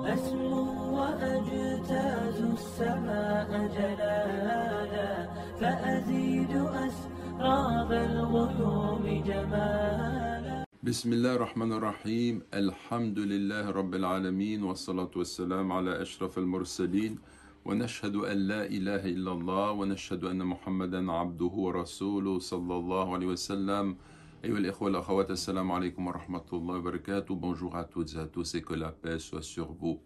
أسمو وأجتاز السماء جلالا فأزيد أسراب الغيوم جمالا. بسم الله الرحمن الرحيم. الحمد لله رب العالمين والصلاة والسلام على أشرف المرسلين ونشهد أن لا إله إلا الله ونشهد أن محمدا عبده ورسوله صلى الله عليه وسلم. أيها الإخوة والأخوات, السلام عليكم ورحمة الله وبركاته. Bonjour à toutes et à tous et que la paix soit sur vous.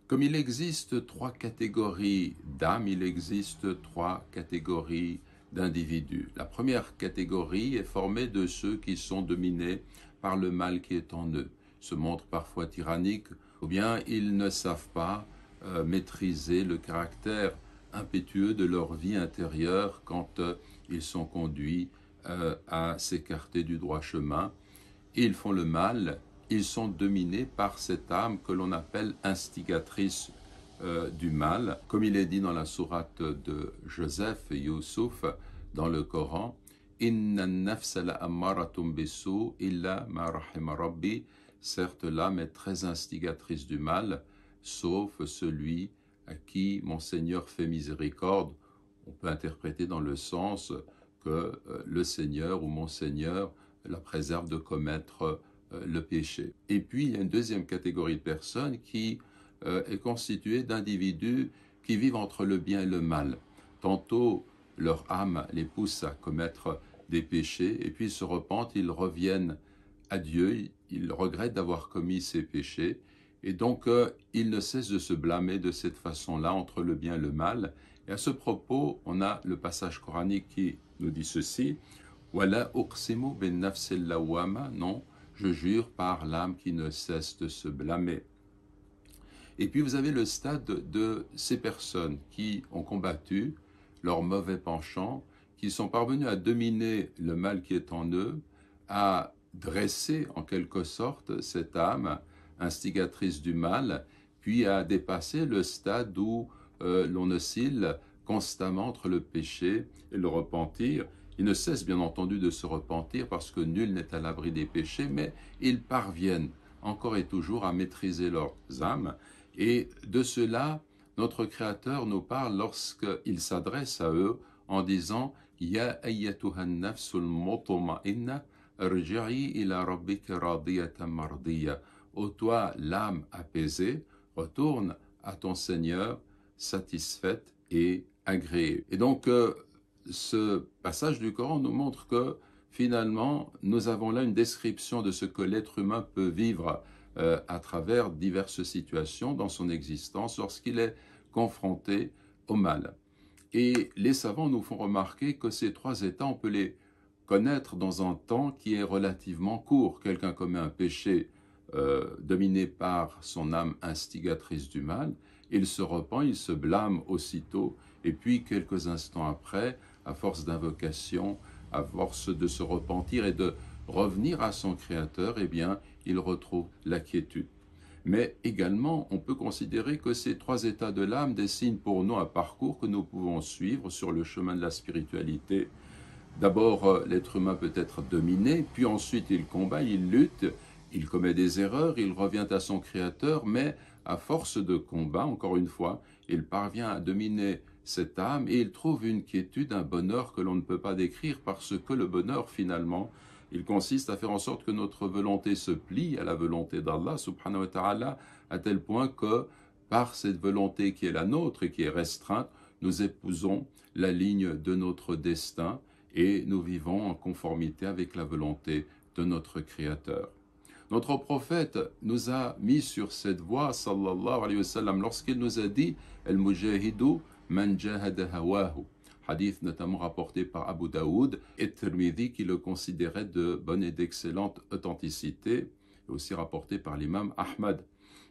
Comme il existe trois catégories d'âmes, il existe trois catégories d'individus. La première catégorie est formée de ceux qui sont dominés par le mal qui est en eux, se montrent parfois tyranniques, ou bien ils ne savent pas maîtriser le caractère impétueux de leur vie intérieure quand ils sont conduits à s'écarter du droit chemin. Ils font le mal, ils sont dominés par cette âme que l'on appelle instigatrice du mal, comme il est dit dans la sourate de Joseph et Youssouf dans le Coran. Inna nafsa la ammaratum bisu illa ma rahima rabbi. Certes, l'âme est très instigatrice du mal, sauf celui à qui mon Seigneur fait miséricorde. On peut interpréter dans le sens que le Seigneur ou mon Seigneur la préserve de commettre le péché. Et puis, il y a une deuxième catégorie de personnes qui est constituée d'individus qui vivent entre le bien et le mal. Tantôt, leur âme les pousse à commettre des péchés, et puis ils se repentent, ils reviennent à Dieu, ils regrettent d'avoir commis ces péchés, et donc ils ne cessent de se blâmer de cette façon-là entre le bien et le mal. Et à ce propos, on a le passage coranique qui nous dit ceci: Wala uqsimu bin nafsil lawwama, non, je jure par l'âme qui ne cesse de se blâmer. Et puis vous avez le stade de ces personnes qui ont combattu leur mauvais penchant, qui sont parvenus à dominer le mal qui est en eux, à dresser en quelque sorte cette âme instigatrice du mal, puis à dépasser le stade où l'on oscille constamment entre le péché et le repentir. Ils ne cessent bien entendu de se repentir parce que nul n'est à l'abri des péchés, mais ils parviennent encore et toujours à maîtriser leurs âmes. Et de cela, notre Créateur nous parle lorsqu'il s'adresse à eux en disant « Ya ayyatuhan nafsul mutma'inna irji'i ila rabbika radiyatan mardiya » Ô toi, l'âme apaisée, retourne à ton Seigneur satisfaite et agréée. Et donc, ce passage du Coran nous montre que finalement, nous avons là une description de ce que l'être humain peut vivre à travers diverses situations dans son existence lorsqu'il est confronté au mal. Et les savants nous font remarquer que ces trois états, on peut les connaître dans un temps qui est relativement court. Quelqu'un commet un péché dominé par son âme instigatrice du mal, il se repent, il se blâme aussitôt, et puis quelques instants après, à force d'invocation, à force de se repentir et de revenir à son Créateur, eh bien, il retrouve la quiétude. Mais également, on peut considérer que ces trois états de l'âme dessinent pour nous un parcours que nous pouvons suivre sur le chemin de la spiritualité. D'abord, l'être humain peut être dominé, puis ensuite il combat, il lutte, il commet des erreurs, il revient à son Créateur, mais à force de combat, encore une fois, il parvient à dominer cette âme et il trouve une quiétude, un bonheur que l'on ne peut pas décrire, parce que le bonheur, finalement, il consiste à faire en sorte que notre volonté se plie à la volonté d'Allah, subhanahu wa ta'ala, à tel point que par cette volonté qui est la nôtre et qui est restreinte, nous épousons la ligne de notre destin et nous vivons en conformité avec la volonté de notre Créateur. Notre prophète nous a mis sur cette voie, sallallahu alayhi wa sallam, lorsqu'il nous a dit « Al-mujahidu man jahada hawahu » hadith notamment rapporté par Abu Daoud et Tirmidhi qui le considérait de bonne et d'excellente authenticité, et aussi rapporté par l'imam Ahmad.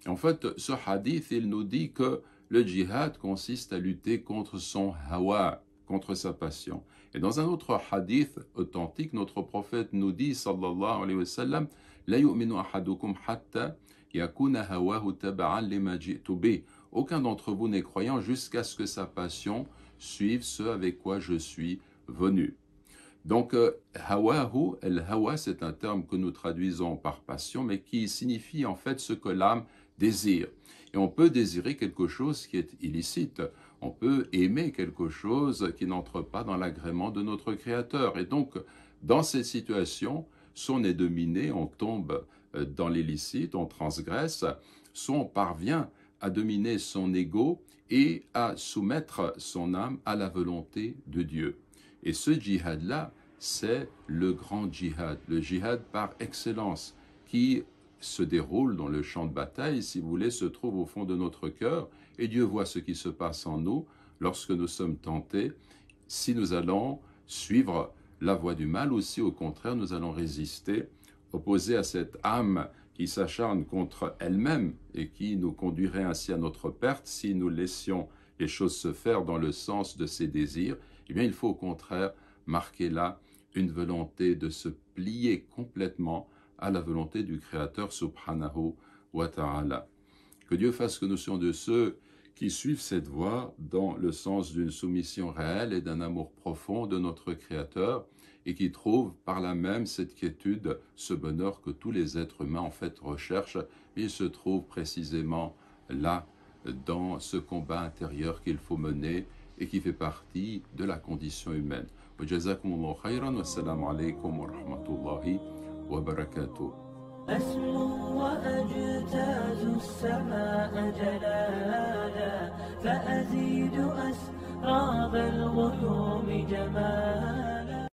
Et en fait, ce hadith, il nous dit que le djihad consiste à lutter contre son hawa, contre sa passion. Et dans un autre hadith authentique, notre prophète nous dit, sallallahu alayhi wa sallam, La yu'minu ahadukum hatta yakuna hawahu taba'an lima ji'tu bih. Aucun d'entre vous n'est croyant jusqu'à ce que sa passion suive ce avec quoi je suis venu. Donc, hawahu, el-hawa, c'est un terme que nous traduisons par passion, mais qui signifie en fait ce que l'âme désire. Et on peut désirer quelque chose qui est illicite. On peut aimer quelque chose qui n'entre pas dans l'agrément de notre Créateur. Et donc, dans cette situation, soit on est dominé, on tombe dans l'illicite, on transgresse, soit on parvient à dominer son ego et à soumettre son âme à la volonté de Dieu. Et ce djihad-là, c'est le grand djihad, le djihad par excellence, qui se déroule dans le champ de bataille, si vous voulez, se trouve au fond de notre cœur, et Dieu voit ce qui se passe en nous lorsque nous sommes tentés, si nous allons suivre la voie du mal ou si au contraire nous allons résister, opposer à cette âme qui s'acharne contre elle-même et qui nous conduirait ainsi à notre perte si nous laissions les choses se faire dans le sens de ses désirs. Eh bien, il faut au contraire marquer là une volonté de se plier complètement à la volonté du Créateur subhanahu wa ta'ala. Que Dieu fasse que nous soyons de ceux qui suivent cette voie dans le sens d'une soumission réelle et d'un amour profond de notre Créateur et qui trouvent par là même cette quiétude, ce bonheur que tous les êtres humains en fait recherchent. Il se trouve précisément là, dans ce combat intérieur qu'il faut mener et qui fait partie de la condition humaine. Wa jazakumullahu khayran wa assalamu alaykum wa rahmatullahi wa barakatuh. أسمو وأجتاز السماء جلالا فأزيد أسراب الغيوم جمالا